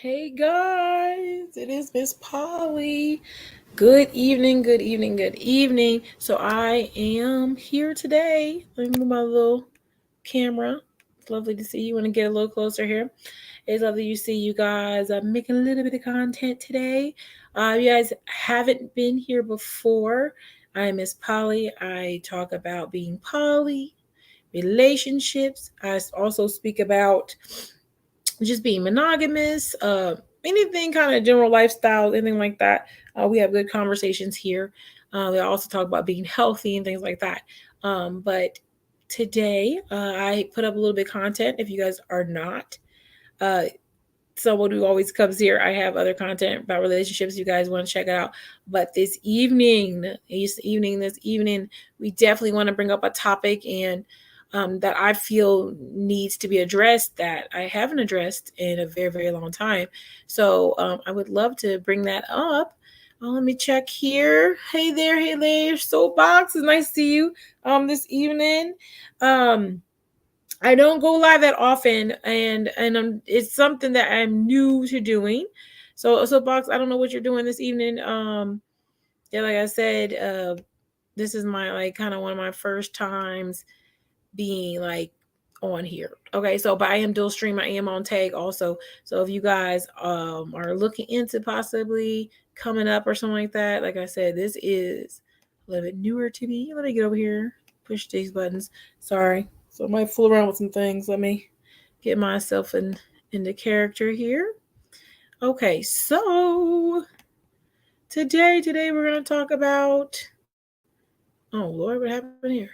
Hey guys, it is Miss Polly. Good evening, good evening, good evening. So I am here today. Let me move my little camera. It's lovely to see you. Want to get a little closer here. It's lovely to see you guys. I'm making a little bit of content today. You guys haven't been here before. I am Miss Polly. I talk about being poly, relationships. I also speak about just being monogamous, anything kind of general lifestyle, anything like that. We have good conversations here. We also talk about being healthy and things like that. But today, I put up a little bit of content. If you guys are not uh, someone who always comes here, I have other content about relationships. You guys want to check it out. But this evening, we definitely want to bring up a topic and that I feel needs to be addressed that I haven't addressed in a very, very long time. So I would love to bring that up. Let me check here. Hey there, Soapbox. It's nice to see you this evening. I don't go live that often, and it's something that I'm new to doing. So Box, I don't know what you're doing this evening. Yeah, like I said, this is my kind of one of my first times being on here. Okay, so but I am dual stream. I am on tag also. So if you guys are looking into possibly coming up or something like that, like I said, this is a little bit newer to me. Let me get over here. Push these buttons. Sorry. So I might fool around with some things. Let me get myself into character here. Okay, so today we're gonna talk about. Oh Lord, what happened here?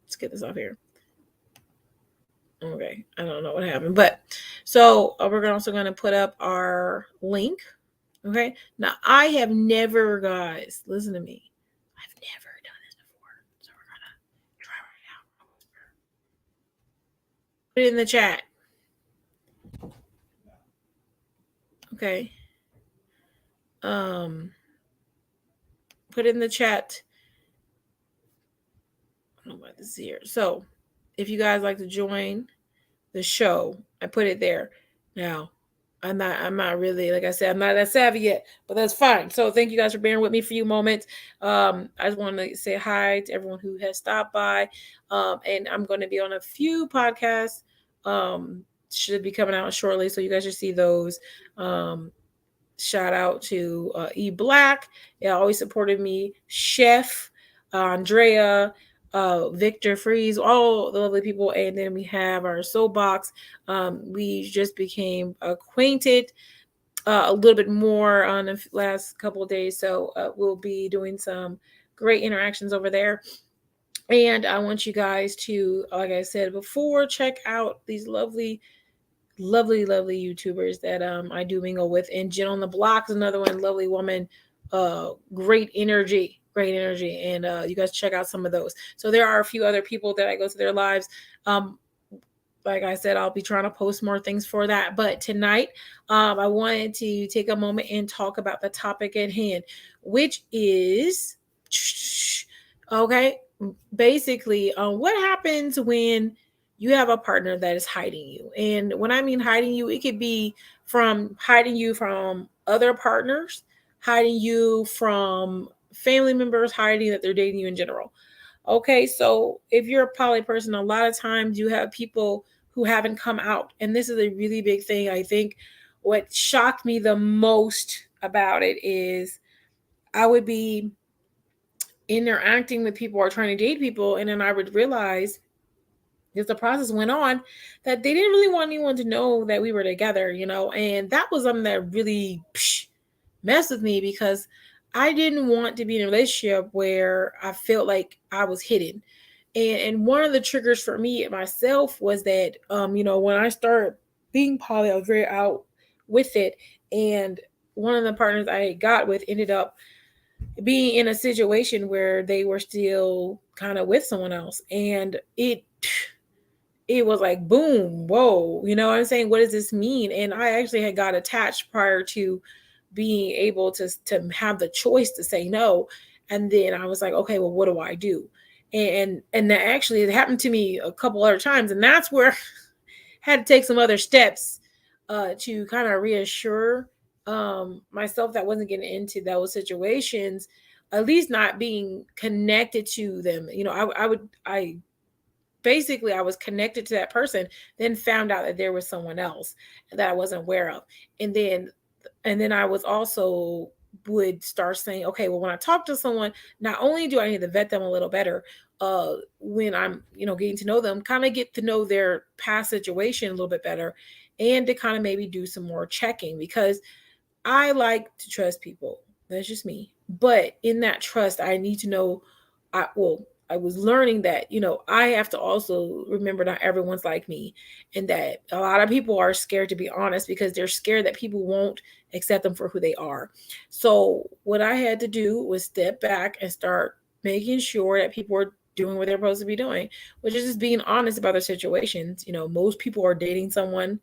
Let's get this off here. Okay, I don't know what happened, but so we're also going to put up our link. Okay, now I have never, guys, listen to me. I've never done this before, so we're gonna try it out. Put it in the chat. Okay. Put it in the chat. I don't know about this here. So, if you guys like to join the show, I put it there. Now, I'm not really, like I said, I'm not that savvy yet, but that's fine. So thank you guys for bearing with me for a few moments. I just want to say hi to everyone who has stopped by. And I'm going to be on a few podcasts. Should be coming out shortly, so you guys should see those. Shout out to E Black. It always supported me. Chef, Andrea, Victor Freeze, all the lovely people. And then we have our soapbox. We just became acquainted a little bit more on the last couple of days. So we'll be doing some great interactions over there. And I want you guys to, like I said before, check out these lovely YouTubers that I do mingle with. And Jen on the Block is another one, lovely woman, great energy. And you guys check out some of those. So there are a few other people that I go to their lives. Like I said, I'll be trying to post more things for that. But tonight, I wanted to take a moment and talk about the topic at hand, which is, okay, basically, what happens when you have a partner that is hiding you. And when I mean hiding you, it could be from hiding you from other partners, hiding you from family members, hiding that they're dating you in general. Okay, so if you're a poly person, a lot of times you have people who haven't come out. And this is a really big thing. I think what shocked me the most about it is I would be interacting with people or trying to date people, and then I would realize as the process went on that they didn't really want anyone to know that we were together, and that was something that really messed with me because I didn't want to be in a relationship where I felt like I was hidden. And one of the triggers for me myself was that when I started being poly, I was very out with it, and one of the partners I got with ended up being in a situation where they were still kind of with someone else, and it was like boom, whoa, you know what I'm saying? What does this mean? And I actually had got attached prior to being able to have the choice to say no. And then I was like, okay, well, what do I do? And that actually it happened to me a couple other times, and that's where I had to take some other steps to kind of reassure myself that I wasn't getting into those situations, at least not being connected to them. You know, I basically I was connected to that person, then found out that there was someone else that I wasn't aware of. And then I was also would start saying, okay, well, when I talk to someone, not only do I need to vet them a little better, when I'm, getting to know them, kind of get to know their past situation a little bit better, and to kind of maybe do some more checking, because I like to trust people. That's just me. But in that trust, I need to know. I was learning that, I have to also remember not everyone's like me, and that a lot of people are scared to be honest because they're scared that people won't accept them for who they are. So what I had to do was step back and start making sure that people are doing what they're supposed to be doing, which is just being honest about their situations. Most people are dating someone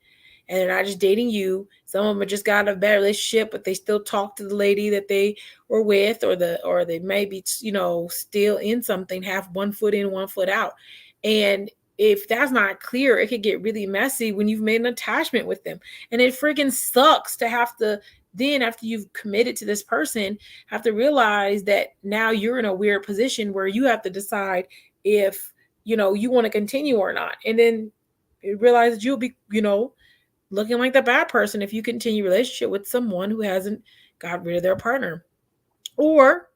and they're not just dating you. Some of them just got a bad relationship, but they still talk to the lady that they were with, or they may be, still in something, have one foot in, one foot out. And if that's not clear, it could get really messy when you've made an attachment with them. And it freaking sucks to have to then, after you've committed to this person, have to realize that now you're in a weird position where you have to decide if, you want to continue or not. And then you realize that you'll be, looking like the bad person if you continue a relationship with someone who hasn't got rid of their partner. Or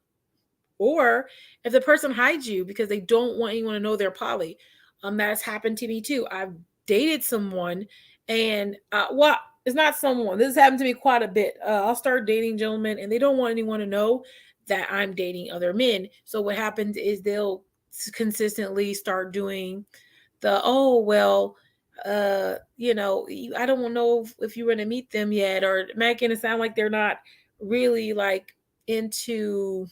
or if the person hides you because they don't want anyone to know they're poly. That's happened to me too. I've dated someone, and well, it's not someone. This has happened to me quite a bit. I'll start dating gentlemen and they don't want anyone to know that I'm dating other men. So what happens is they'll consistently start doing the, oh well, I don't know if you want to meet them yet, or making it sound like they're not really like into,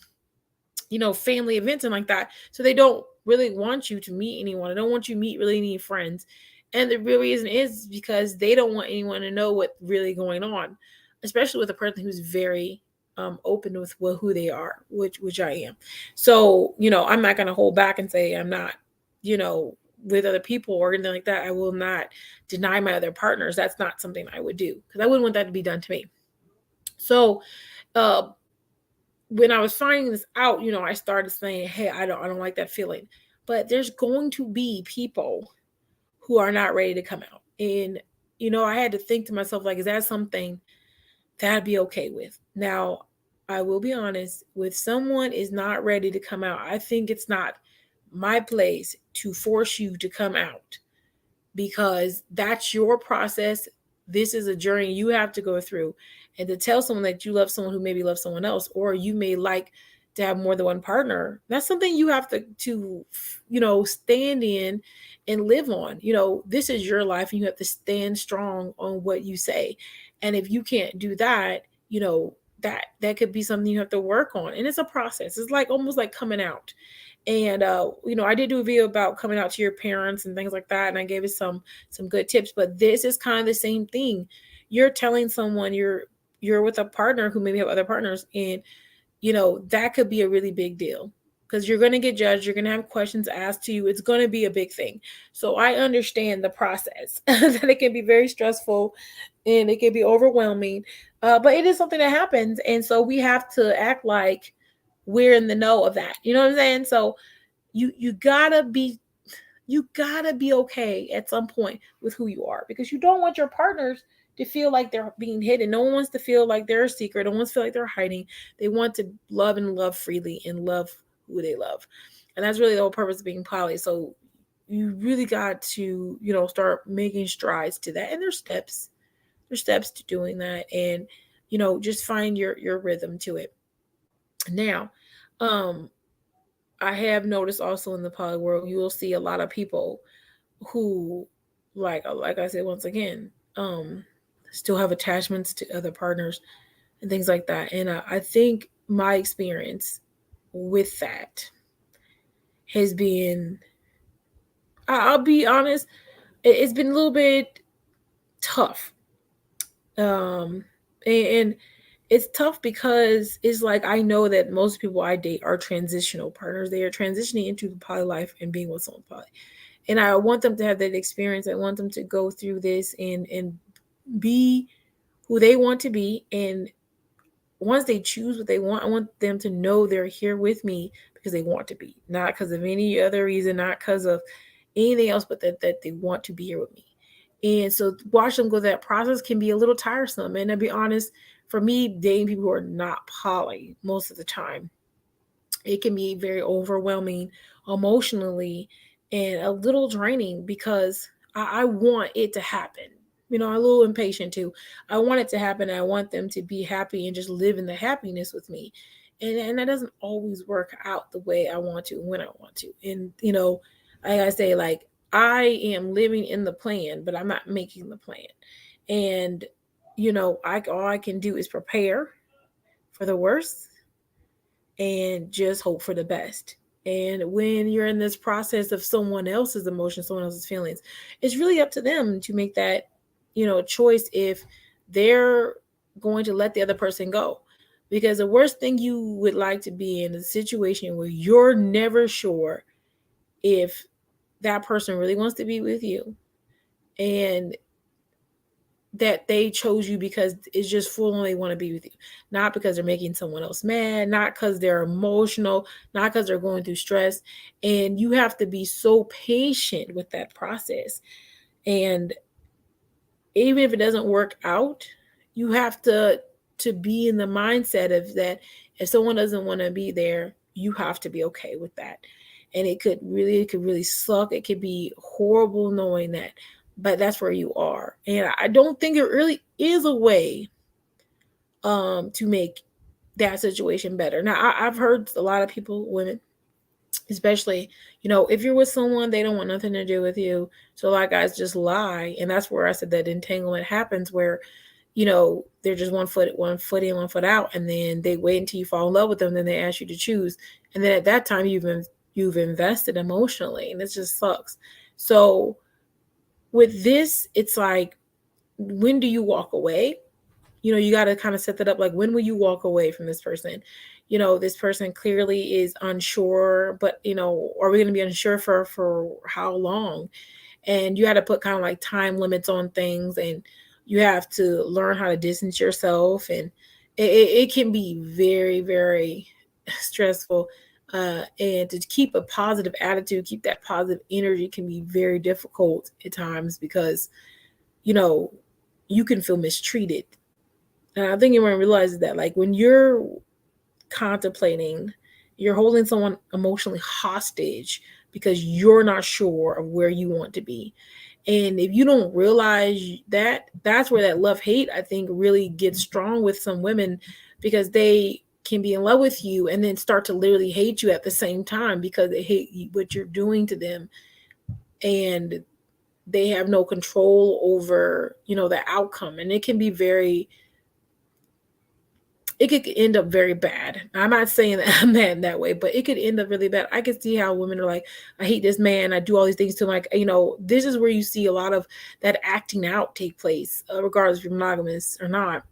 family events and like that. So they don't really want you to meet anyone. They don't want you to meet really any friends. And the real reason is because they don't want anyone to know what's really going on, especially with a person who's very open with who they are, which I am. So, I'm not going to hold back and say I'm not, with other people or anything like that. I will not deny my other partners. That's not something I would do, because I wouldn't want that to be done to me. So, uh, when I was finding this out, I started saying, "Hey, I don't like that feeling." But there's going to be people who are not ready to come out, and I had to think to myself, like, is that something that I'd be okay with? Now, I will be honest, with someone is not ready to come out, I think it's not my place to force you to come out, because that's your process. This is a journey you have to go through. And to tell someone that you love someone who maybe loves someone else, or you may like to have more than one partner, that's something you have to stand in and live on. This is your life and you have to stand strong on what you say. And if you can't do that, that could be something you have to work on. And it's a process. It's like almost like coming out. And I did do a video about coming out to your parents and things like that, and I gave it some good tips. But this is kind of the same thing. You're telling someone you're with a partner who maybe have other partners, and that could be a really big deal, because you're going to get judged, you're going to have questions asked to you. It's going to be a big thing. So I understand the process that it can be very stressful and it can be overwhelming, but it is something that happens, and so we have to act like we're in the know of that. You know what I'm saying? So you gotta be okay at some point with who you are, because you don't want your partners to feel like they're being hidden. No one wants to feel like they're a secret. No one wants to feel like they're hiding. They want to love and love freely and love who they love. And that's really the whole purpose of being poly. So you really got to, start making strides to that. And there's steps. There's steps to doing that. And, just find your rhythm to it. Now, um, I have noticed also in the poly world, you will see a lot of people who, like I said once again, still have attachments to other partners and things like that. And I think my experience with that has been, I'll be honest, it's been a little bit tough. And it's tough because it's like I know that most people I date are transitional partners. They are transitioning into the poly life and being with someone poly. And I want them to have that experience. I want them to go through this and be who they want to be. And once they choose what they want, I want them to know they're here with me because they want to be, not because of any other reason, not because of anything else, but that they want to be here with me. And so watch them go through that process can be a little tiresome. And to be honest, for me, dating people who are not poly most of the time, it can be very overwhelming emotionally and a little draining because I want it to happen. You know, I'm a little impatient too. I want it to happen. I want them to be happy and just live in the happiness with me. And that doesn't always work out the way I want to when I want to. And, you know, I say, like, I am living in the plan, but I'm not making the plan. And, you know, all I can do is prepare for the worst and just hope for the best. And when you're in this process of someone else's emotions, someone else's feelings, it's really up to them to make that, you know, choice if they're going to let the other person go. Because the worst thing you would like to be in is a situation where you're never sure if that person really wants to be with you and that they chose you because it's just full on they want to be with you, not because they're making someone else mad, not because they're emotional, not because they're going through stress. And you have to be so patient with that process. And even if it doesn't work out, you have to be in the mindset of that. If someone doesn't want to be there, you have to be okay with that. And it could really suck. It could be horrible knowing that, but that's where you are. And I don't think it really is a way to make that situation better. Now I've heard a lot of people, women especially, you know, if you're with someone, they don't want nothing to do with you. So a lot of guys just lie. And that's where I said that entanglement happens, where, you know, they're just one foot in, one foot out, and then they wait until you fall in love with them, then they ask you to choose. And then at that time you've invested emotionally, and it just sucks. So with this, it's like, when do you walk away? You know, you got to kind of set that up. Like, when will you walk away from this person? You know, this person clearly is unsure, but, you know, are we going to be unsure for how long? And you had to put kind of like time limits on things, and you have to learn how to distance yourself. And it can be very, very stressful. And to keep a positive attitude, keep that positive energy can be very difficult at times because, you know, you can feel mistreated. And I think everyone realizes that, like, when you're contemplating, you're holding someone emotionally hostage because you're not sure of where you want to be. And if you don't realize that, that's where that love hate, I think, really gets strong with some women, because they can be in love with you and then start to literally hate you at the same time because they hate what you're doing to them. And they have no control over, you know, the outcome. And it can be very, it could end up very bad. I'm not saying that I'm mad in that way, but it could end up really bad. I can see how women are like, I hate this man. I do all these things to him. Like, you know, this is where you see a lot of that acting out take place, regardless if you're monogamous or not.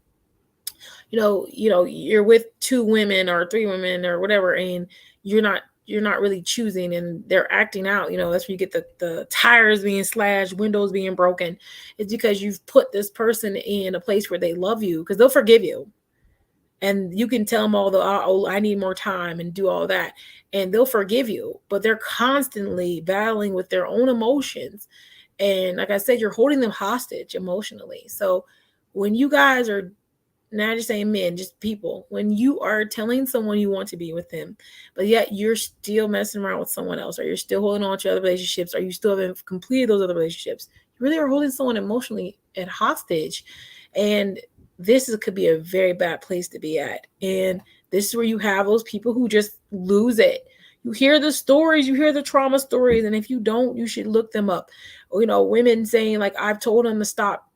You're with two women or three women or whatever, and you're not really choosing, and they're acting out. You know, that's where you get the tires being slashed, windows being broken. It's because you've put this person in a place where they love you, because they'll forgive you. And you can tell them all oh, I need more time, and do all that, and they'll forgive you. But they're constantly battling with their own emotions. And like I said, you're holding them hostage emotionally. So when you guys are, not just saying men, just people, when you are telling someone you want to be with them, but yet you're still messing around with someone else, or you're still holding on to other relationships, or you still haven't completed those other relationships, you really are holding someone emotionally at hostage. And could be a very bad place to be at. And this is where you have those people who just lose it. You hear the stories, you hear the trauma stories, and if you don't, you should look them up. You know, women saying, like, I've told them to stop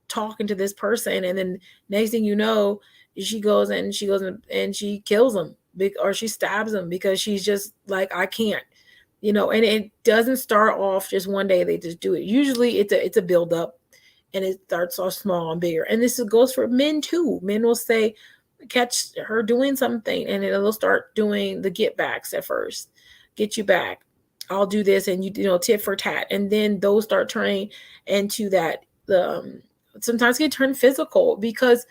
talking to this person, and then next thing you know, she goes and she kills them, or she stabs them, because she's just like, I can't. You know, and it doesn't start off just one day, they just do it. Usually it's a build up, and it starts off small and bigger. And this goes for men too. Men will say, catch her doing something, and they'll start doing the get backs at first. Get you back, I'll do this, and you know, tit for tat. And then those start turning into that sometimes can turn physical, because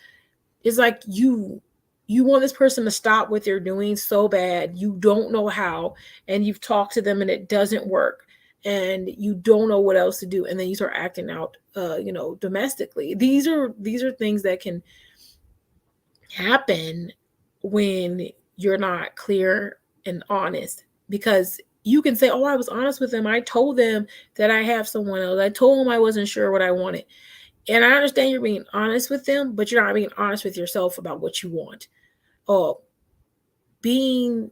it's like you want this person to stop what they're doing so bad, you don't know how, and you've talked to them and it doesn't work, and you don't know what else to do, and then you start acting out domestically. These are things that can happen when you're not clear and honest, because you can say, oh, I was honest with them, I told them that I have someone else, I told them I wasn't sure what I wanted. And I understand you're being honest with them, but you're not being honest with yourself about what you want. Oh, being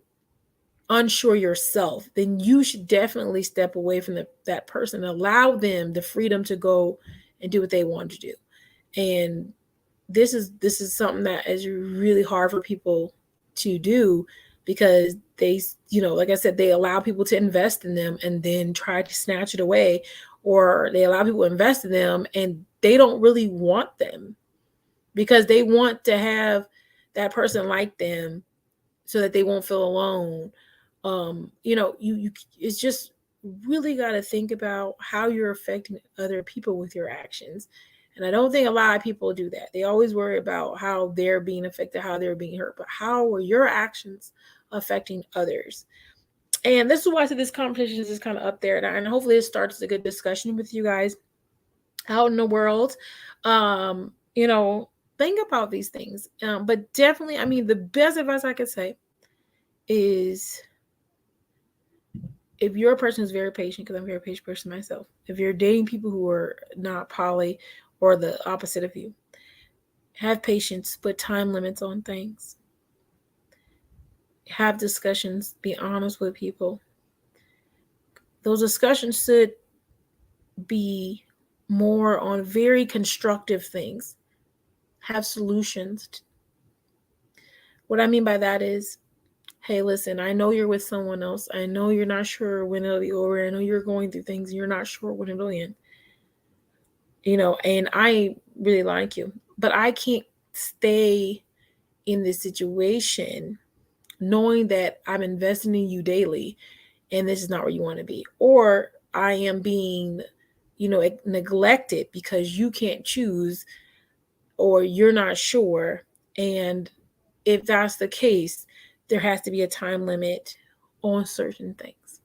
unsure yourself, then you should definitely step away from that person, allow them the freedom to go and do what they want to do. And this is something that is really hard for people to do, because they, like I said, they allow people to invest in them and then try to snatch it away, or they allow people to invest in them and they don't really want them, because they want to have that person like them so that they won't feel alone. You it's just really got to think about how you're affecting other people with your actions. And I don't think a lot of people do that. They always worry about how they're being affected, how they're being hurt, but how are your actions affecting others? And this is why I said this competition is just kind of up there, and hopefully it starts a good discussion with you guys out in the world. um you know think about these things. But definitely, I mean, the best advice I could say is, if you're a person who's very patient, because I'm a very patient person myself, if you're dating people who are not poly or the opposite of you, have patience, put time limits on things, have discussions, be honest with people. Those discussions should be more on very constructive things, have solutions. What I mean by that is, hey, listen, I know you're with someone else. I know you're not sure when it'll be over. I know you're going through things and you're not sure when it'll end. And I really like you, but I can't stay in this situation knowing that I'm investing in you daily and this is not where you want to be. Or I am being, neglected because you can't choose, or you're not sure. And if that's the case, there has to be a time limit on certain things.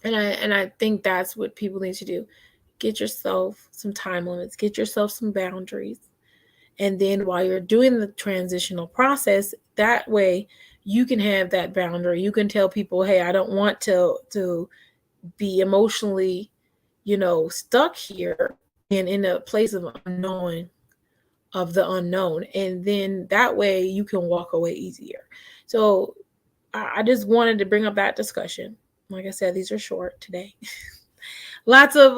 And I think that's what people need to do. Get yourself some time limits, get yourself some boundaries. And then while you're doing the transitional process, that way you can have that boundary. You can tell people, hey, I don't want to be emotionally, stuck here and in a place of unknowing of the unknown. And then that way you can walk away easier. So I just wanted to bring up that discussion. Like I said, these are short today. Lots of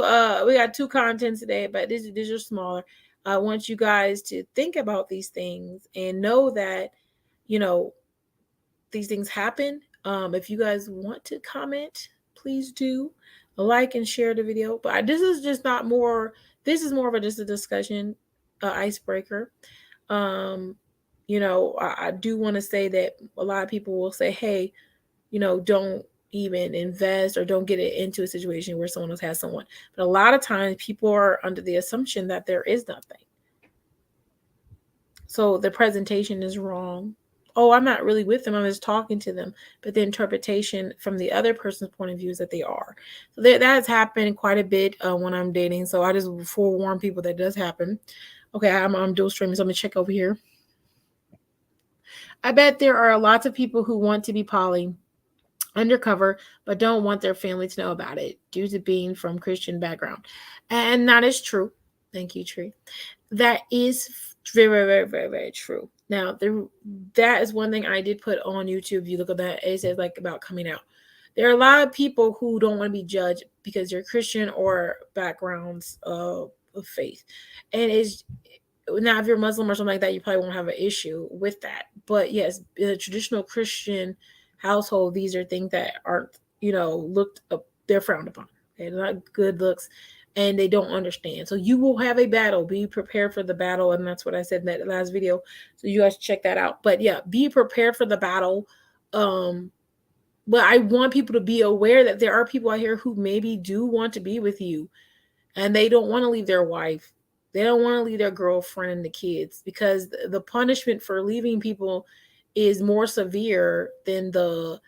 we got 2 contents today, but these are smaller. I want you guys to think about these things and know that, these things happen. If you guys want to comment, please do like and share the video. But this is just not more. This is more of just a discussion, icebreaker. I do want to say that a lot of people will say, hey, don't even invest or don't get it into a situation where someone else has someone. But a lot of times people are under the assumption that there is nothing. So the presentation is wrong. Oh, I'm not really with them, I'm just talking to them. But the interpretation from the other person's point of view is that they are. So that has happened quite a bit when I'm dating. So I just forewarn people that does happen. Okay, I'm dual streaming, so I'm gonna check over here. I bet there are lots of people who want to be poly undercover, but don't want their family to know about it due to being from Christian background. And that is true. Thank you, Tree. That is very, very, very, very true. Now, that is one thing I did put on YouTube. If you look at that, it says like about coming out. There are a lot of people who don't want to be judged because they're Christian or backgrounds of faith. And it's now, if you're Muslim or something like that, you probably won't have an issue with that. But yes, in a traditional Christian household, these are things that aren't, looked up, they're frowned upon. They're not good looks and they don't understand. So you will have a battle. Be prepared for the battle. And that's what I said in that last video. So you guys check that out. But yeah, be prepared for the battle. But I want people to be aware that there are people out here who maybe do want to be with you and they don't want to leave their wife They don't want to leave their girlfriend and the kids because the punishment for leaving people is more severe than the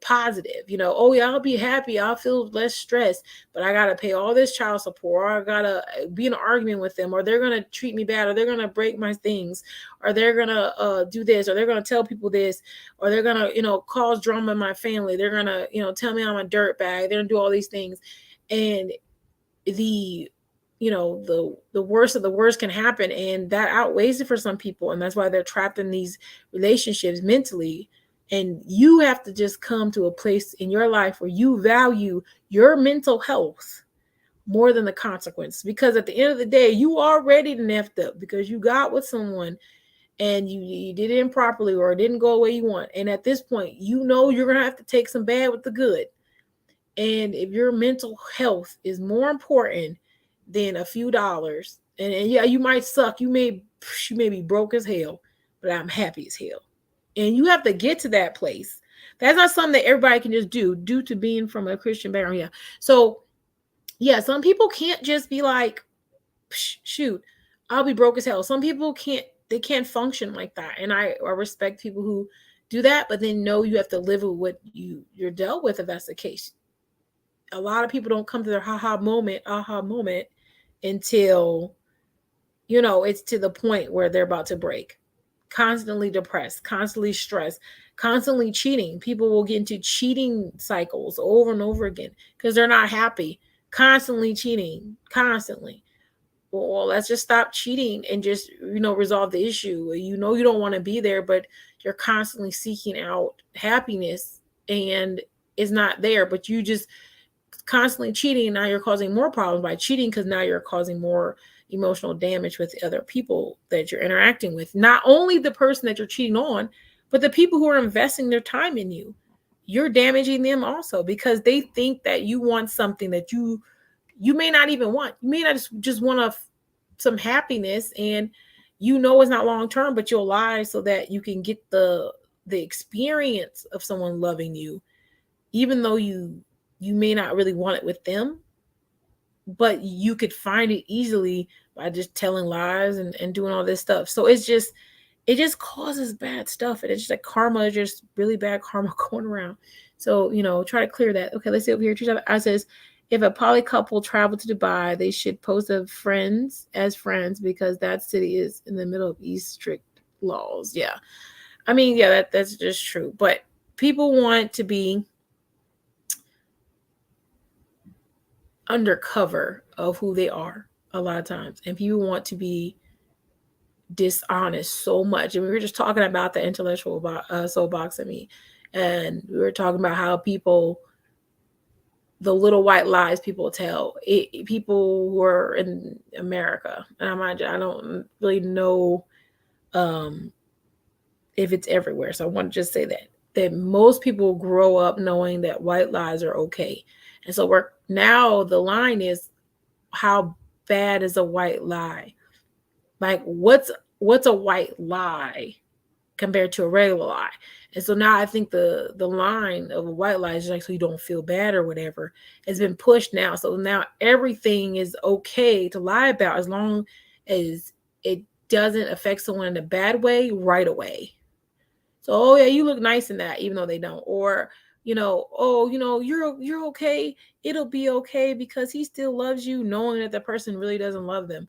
positive. Oh yeah, I'll be happy, I'll feel less stressed, but I gotta pay all this child support, or I gotta be in an argument with them, or they're gonna treat me bad, or they're gonna break my things, or they're gonna do this, or they're gonna tell people this, or they're gonna cause drama in my family, they're gonna tell me I'm a dirt bag, they're gonna do all these things. And the the worst of the worst can happen, and that outweighs it for some people, and that's why they're trapped in these relationships mentally. And you have to just come to a place in your life where you value your mental health more than the consequence, because at the end of the day you already effed up because you got with someone and you did it improperly, or it didn't go the way you want, and at this point you're gonna have to take some bad with the good. And if your mental health is more important than a few dollars, and yeah, you might suck, you may be broke as hell, but I'm happy as hell. And you have to get to that place. That's not something that everybody can just do due to being from a Christian background. Yeah. So yeah, some people can't just be like, shoot, I'll be broke as hell. Some people can't function like that. And I respect people who do that, but then know you have to live with what you're dealt with if that's the case. A lot of people don't come to their aha moment until it's to the point where they're about to break. Constantly depressed, constantly stressed, constantly cheating. People will get into cheating cycles over and over again because they're not happy. Constantly cheating, constantly. Well, let's just stop cheating and just resolve the issue. You don't want to be there, but you're constantly seeking out happiness and it's not there, but you just constantly cheating, and now you're causing more problems by cheating, because now you're causing more emotional damage with the other people that you're interacting with. Not only the person that you're cheating on, but the people who are investing their time in you. You're damaging them also because they think that you want something that you may not even want. You may not just want some happiness, and it's not long term, but you'll lie so that you can get the experience of someone loving you, even though you may not really want it with them, but you could find it easily by just telling lies and doing all this stuff. So it just causes bad stuff, and it's just like karma, just really bad karma going around. So try to clear that. Okay, let's see over here. I says, if a poly couple travel to Dubai, they should post of friends as friends because that city is in the middle of East strict laws. Yeah, I mean, yeah, that's just true. But people want to be undercover of who they are a lot of times, and people want to be dishonest so much. And we were just talking about the intellectual soapbox in me, and we were talking about how the little white lies people tell people who are in America, and I don't really know if it's everywhere, so I want to just say that most people grow up knowing that white lies are okay. And so now the line is, how bad is a white lie? Like, what's a white lie compared to a regular lie? And so now I think the line of a white lie is like, so you don't feel bad or whatever, has been pushed now. So now everything is okay to lie about as long as it doesn't affect someone in a bad way right away. So, oh yeah, you look nice in that, even though they don't. Or, oh, you're okay. It'll be okay because he still loves you, knowing that the person really doesn't love them.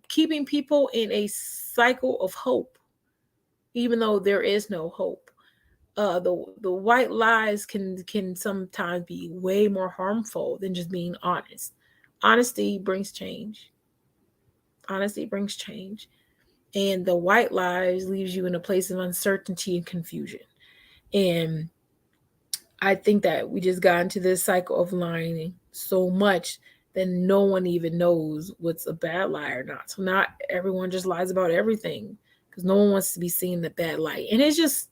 Keeping people in a cycle of hope, even though there is no hope. The white lies can sometimes be way more harmful than just being honest. Honesty brings change. Honesty brings change. And the white lies leaves you in a place of uncertainty and confusion. And I think that we just got into this cycle of lying so much that no one even knows what's a bad lie or not. So not everyone just lies about everything because no one wants to be seen in the bad light. And it's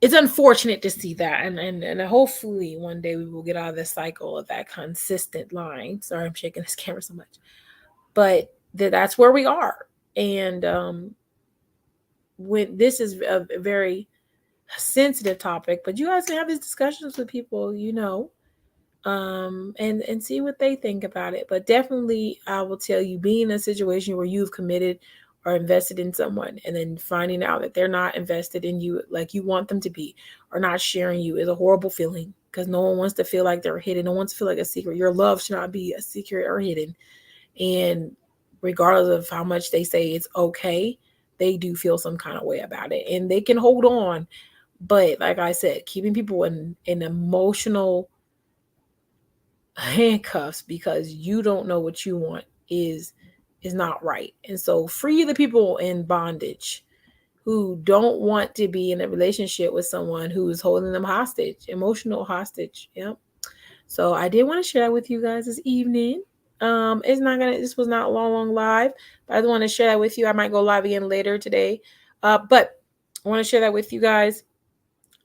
unfortunate to see that. And hopefully one day we will get out of this cycle of that consistent lying. Sorry, I'm shaking this camera so much. But that's where we are. And when this is a very sensitive topic, but you guys can have these discussions with people, and see what they think about it. But definitely, I will tell you, being in a situation where you've committed or invested in someone and then finding out that they're not invested in you like you want them to be, or not sharing you, is a horrible feeling, because no one wants to feel like they're hidden. No one wants to feel like a secret. Your love should not be a secret or hidden. And regardless of how much they say it's okay, they do feel some kind of way about it, and they can hold on. But like I said, keeping people in emotional handcuffs because you don't know what you want is not right. And so free the people in bondage who don't want to be in a relationship with someone who is holding them hostage, emotional hostage. Yep. So I did want to share that with you guys this evening. This was not a long live, but I want to share that with you. I might go live again later today. But I want to share that with you guys.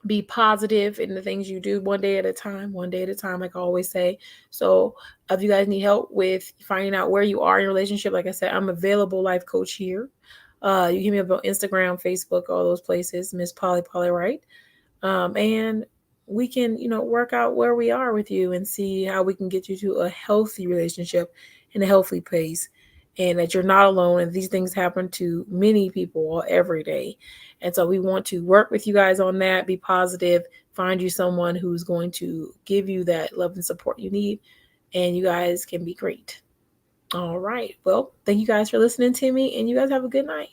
Be positive in the things you do, one day at a time, like I always say. So if you guys need help with finding out where you are in your relationship, like I said, I'm available life coach here. You can hit me up on Instagram, Facebook, all those places, Miss Polly Wright. And we can, work out where we are with you and see how we can get you to a healthy relationship in a healthy place, and that you're not alone. And these things happen to many people every day. And so we want to work with you guys on that. Be positive, find you someone who's going to give you that love and support you need, and you guys can be great. All right. Well, thank you guys for listening to me, and you guys have a good night.